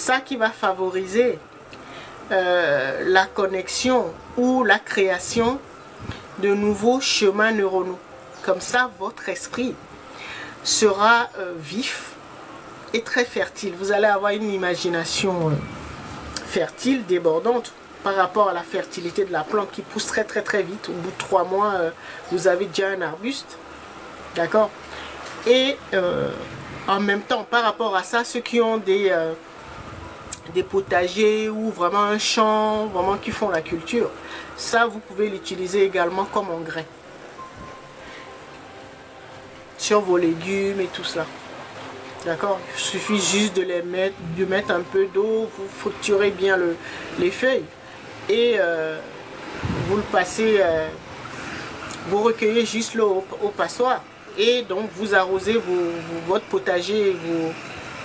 ça qui va favoriser la connexion ou la création de nouveaux chemins neuronaux. Comme ça, votre esprit sera vif et très fertile. Vous allez avoir une imagination fertile, débordante par rapport à la fertilité de la plante qui pousse très vite. Au bout de 3 mois, vous avez déjà un arbuste. D'accord? Et en même temps, par rapport à ça, ceux qui ont des potagers ou vraiment un champ, vraiment qui font la culture, ça vous pouvez l'utiliser également comme engrais sur vos légumes et tout cela. D'accord? Il suffit juste de mettre un peu d'eau, vous fructurez bien les feuilles et vous le passez, vous recueillez juste l'eau au passoire et donc vous arrosez votre potager et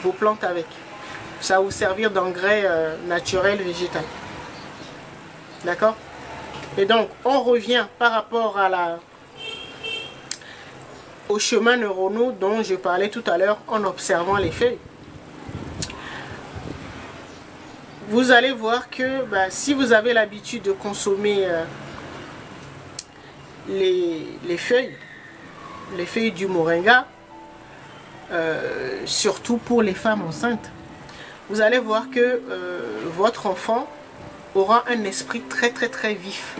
vos plantes avec. Ça va vous servir d'engrais naturel végétal. D'accord? Et donc, on revient par rapport à aux chemins neuronaux dont je parlais tout à l'heure en observant les feuilles. Vous allez voir que si vous avez l'habitude de consommer les feuilles du moringa, surtout pour les femmes enceintes, vous allez voir que votre enfant aura un esprit très vif.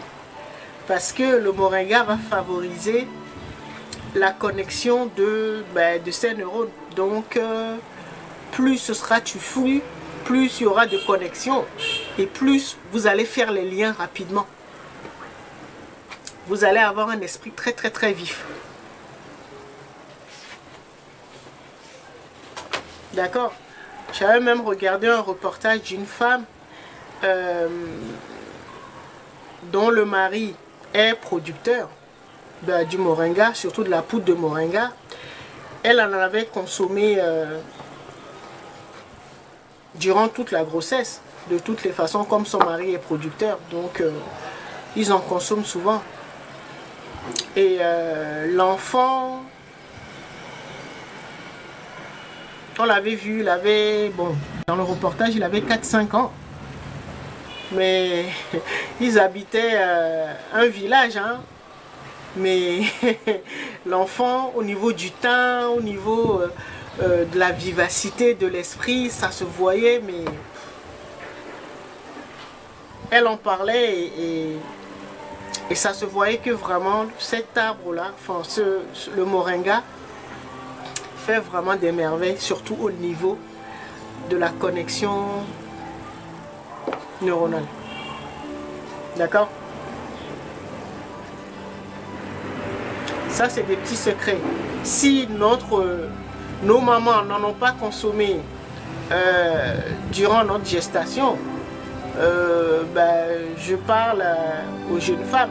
Parce que le moringa va favoriser la connexion de ces neurones. Donc, plus ce sera fluide, plus il y aura de connexion et plus vous allez faire les liens rapidement. Vous allez avoir un esprit très vif. D'accord? J'avais même regardé un reportage d'une femme dont le mari est producteur du moringa, surtout de la poudre de moringa. Elle en avait consommé durant toute la grossesse, de toutes les façons, comme son mari est producteur, donc ils en consomment souvent. Et l'enfant, on l'avait vu, il avait, dans le reportage, il avait 4-5 ans. Mais ils habitaient un village, hein. Mais l'enfant, au niveau du teint, au niveau de la vivacité de l'esprit, ça se voyait, mais elle en parlait et ça se voyait que vraiment cet arbre-là, enfin le moringa, fait vraiment des merveilles, surtout au niveau de la connexion neuronale. D'accord? Ça, c'est des petits secrets. Si nos mamans n'en ont pas consommé durant notre gestation, je parle aux jeunes femmes.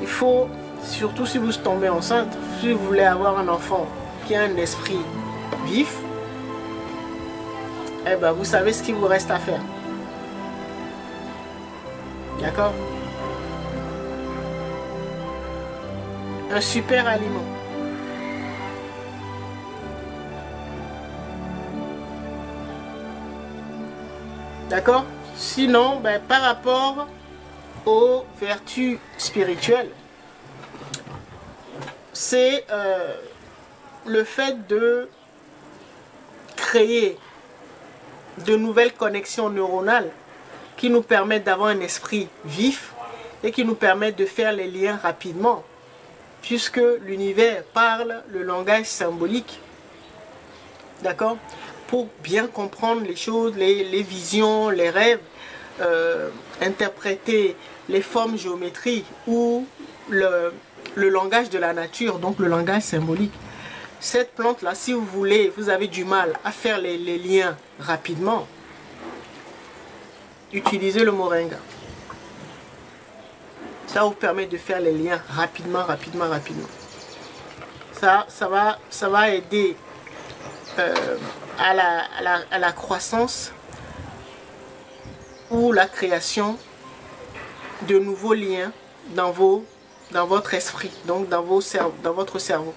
Il faut, surtout si vous tombez enceinte, si vous voulez avoir un enfant qui a un esprit vif, vous savez ce qu'il vous reste à faire. D'accord? Un super aliment. D'accord? Sinon, par rapport aux vertus spirituelles, c'est le fait de créer de nouvelles connexions neuronales qui nous permettent d'avoir un esprit vif et qui nous permettent de faire les liens rapidement, puisque l'univers parle le langage symbolique. D'accord? Pour bien comprendre les choses, les visions, les rêves, interpréter les formes géométriques ou le langage de la nature, donc le langage symbolique. Cette plante-là, si vous voulez, vous avez du mal à faire les liens rapidement, utilisez le moringa. Ça vous permet de faire les liens rapidement. Ça va aider à la croissance ou la création de nouveaux liens dans votre esprit, donc dans votre cerveau.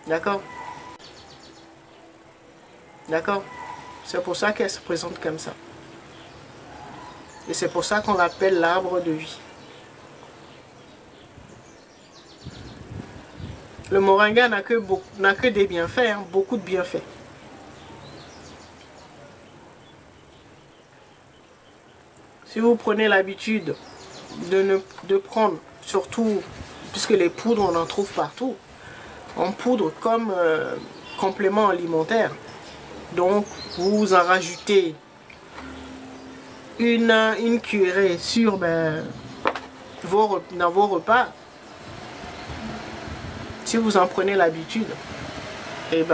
D'accord? D'accord? C'est pour ça qu'elle se présente comme ça. Et c'est pour ça qu'on l'appelle l'arbre de vie. Le moringa n'a que des bienfaits, hein, beaucoup de bienfaits. Si vous prenez l'habitude de prendre, surtout, puisque les poudres on en trouve partout, en poudre comme complément alimentaire. Donc vous en rajoutez une cuillerée sur dans vos repas. Si vous en prenez l'habitude, et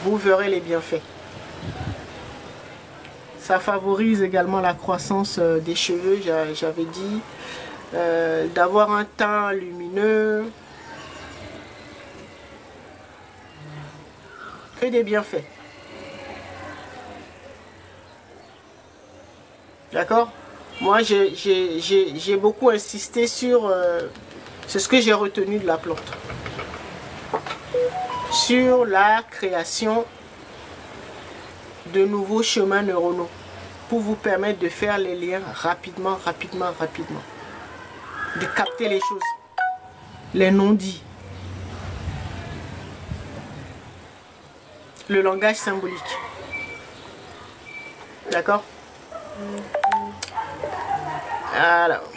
vous verrez les bienfaits. Ça favorise également la croissance des cheveux, j'avais dit, d'avoir un teint lumineux. Que des bienfaits. D'accord? Moi, j'ai beaucoup insisté sur... c'est ce que j'ai retenu de la plante. Sur la création de nouveaux chemins neuronaux pour vous permettre de faire les liens rapidement. De capter les choses, les non-dits, le langage symbolique. D'accord? Alors,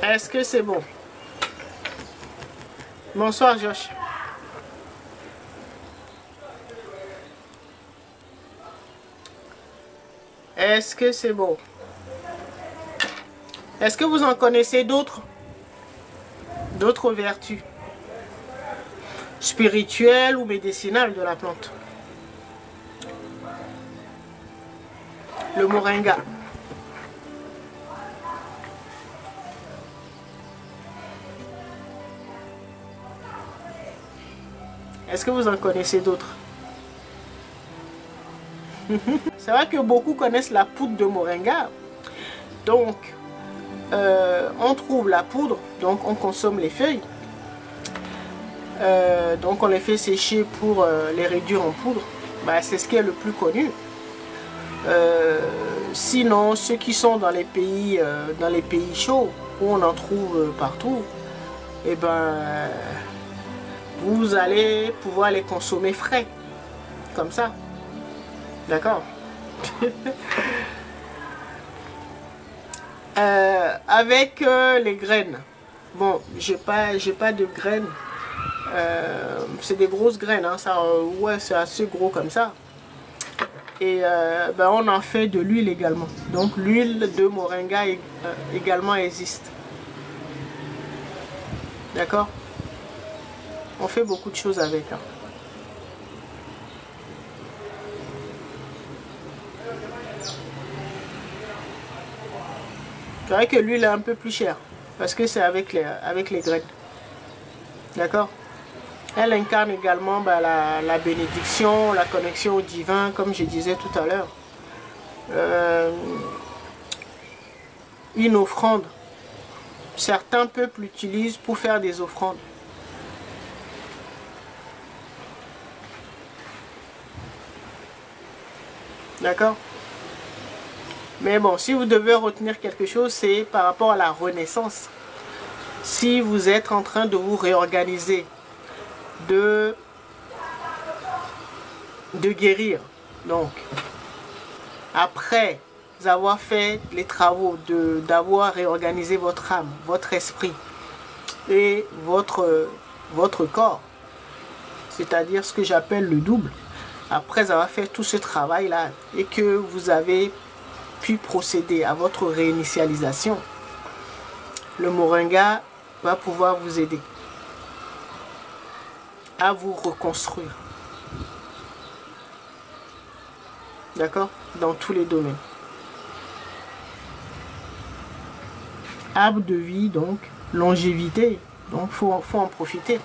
est-ce que c'est bon? Bonsoir Josh. Est-ce que c'est bon? Est-ce que vous en connaissez d'autres? D'autres vertus spirituelles ou médicinales de la plante? Le moringa. Est-ce que vous en connaissez d'autres? C'est vrai que beaucoup connaissent la poudre de moringa. Donc, on trouve la poudre, donc on consomme les feuilles. Donc on les fait sécher pour les réduire en poudre. C'est ce qui est le plus connu. Sinon, ceux qui sont dans les pays chauds, où on en trouve partout, vous allez pouvoir les consommer frais, comme ça. D'accord? Avec les graines. Bon, j'ai pas de graines. C'est des grosses graines, hein, ça, ouais, c'est assez gros comme ça. Et on en fait de l'huile également. Donc l'huile de moringa également existe. D'accord? On fait beaucoup de choses avec. Hein. C'est vrai que l'huile est un peu plus chère. Parce que c'est avec les graines. D'accord? Elle incarne également la bénédiction, la connexion au divin, comme je disais tout à l'heure. Une offrande. Certains peuples l'utilisent pour faire des offrandes. D'accord? Mais bon, si vous devez retenir quelque chose, c'est par rapport à la renaissance. Si vous êtes en train de vous réorganiser, de guérir, donc, après avoir fait les travaux, d'avoir réorganisé votre âme, votre esprit et votre corps, c'est-à-dire ce que j'appelle le double, après avoir fait tout ce travail-là et que vous avez pu procéder à votre réinitialisation, le moringa va pouvoir vous aider à vous reconstruire. D'accord? Dans tous les domaines. Arbre de vie, donc, longévité. Donc, faut en profiter.